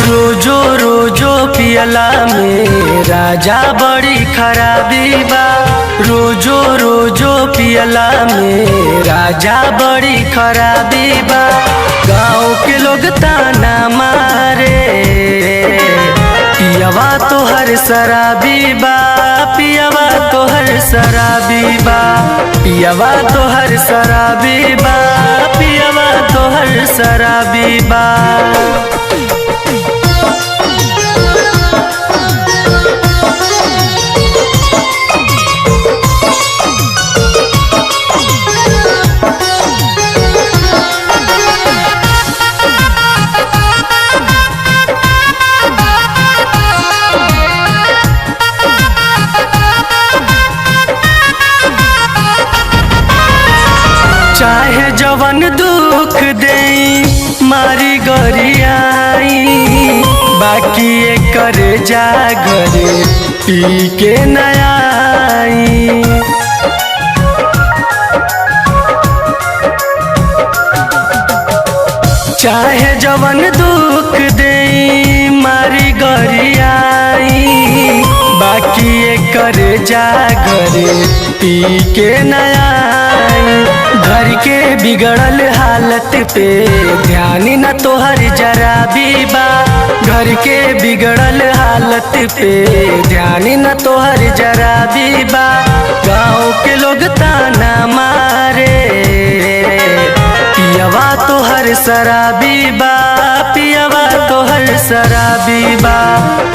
रोजो रोजो पियला में राजा बड़ी खराबी बा। रोजो रोजो पियला में राजा बड़ी खराबी बा। गाँव के लोग ताना मारे पियवा तो हर शराबी बा। पियवा तो हर शराबी बा। पियवा तो हर शराबी बा। पियवा तो हर शराबी बा। चाहे जवन दुख दे मारी गरियाई, बाकी एकर जा घरे पी के नयाई। चाहे जवन दुख दे मारी गरियाई, बाकी एकर जा घरे पी के नयाई। घर के बिगड़ल हालत पे ध्यान न तोहर जरा भी बा। घर के बिगड़ल हालत पे ध्यान न तोहर जरा भी बा। गाँव के लोग ताना मारे पियवा तो हर शराबी बा। पियवा तो हर शराबी बा।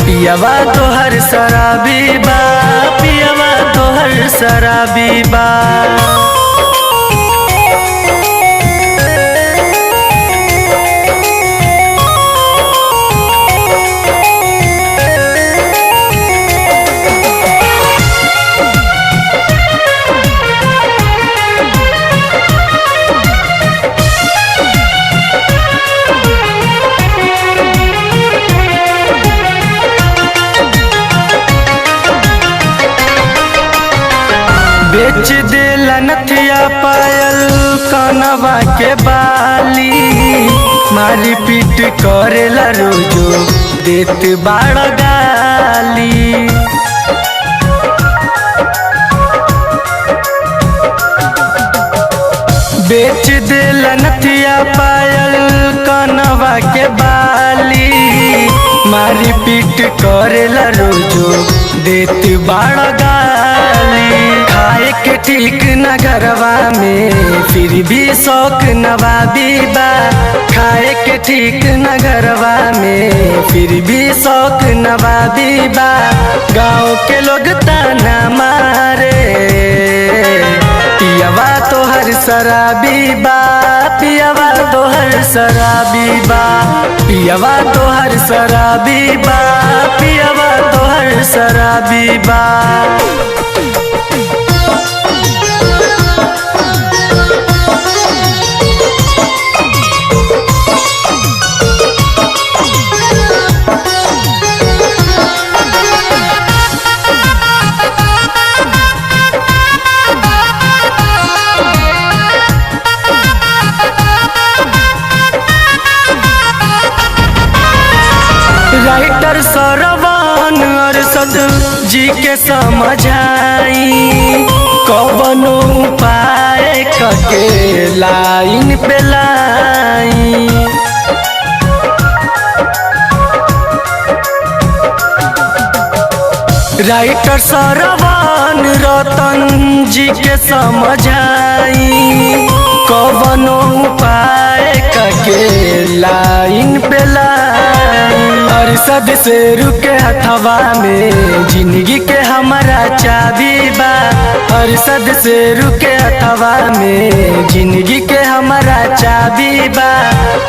पियवा तो हर शराबी बा। पियवा तो हर शराबी बा। बेच देला नथिया पायल कनवा के बाली, मारी पीट करेला रोजो देत बाड़ गाली। बेच देला नथिया पायल कनवा के बाली, मारी पीट करेला रोजो देत बाड़ गाली। खाए के ठीक न घरवा में फिर भी शौक नवाबी बा। खाए के ठीक न घरवा में फिर भी शौक नवाबी बा। गाँव के लोग ताना मारे पियवा तो हर शराबी बा। पियवा तो हर शराबी बा। पियवा तो हर शराबी बा। पियवा तो हर शराबी बा। राइटर सरवन अरशद जी के समझाई, कवनो उपाय करके लाइन पे लाई। राइटर सरवन रतन जी के समझाई, कवनो उपाय करके लाइन पे लाई। अरशद से रुके हथवा में जिंदगी के हमारा चाबी बा। अरशद से रुके हथवा में जिंदगी के हमारा चाबी बा।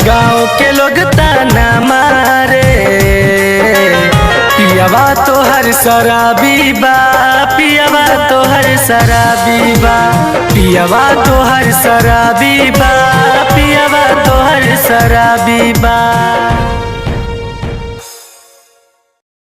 गाँव के लोग ताना मारे पियवा तो हर शराबी बा। पियवा तो हर शराबी बा। पियवा तो हर शराबी बा। पियवा तो हर शराबी बा।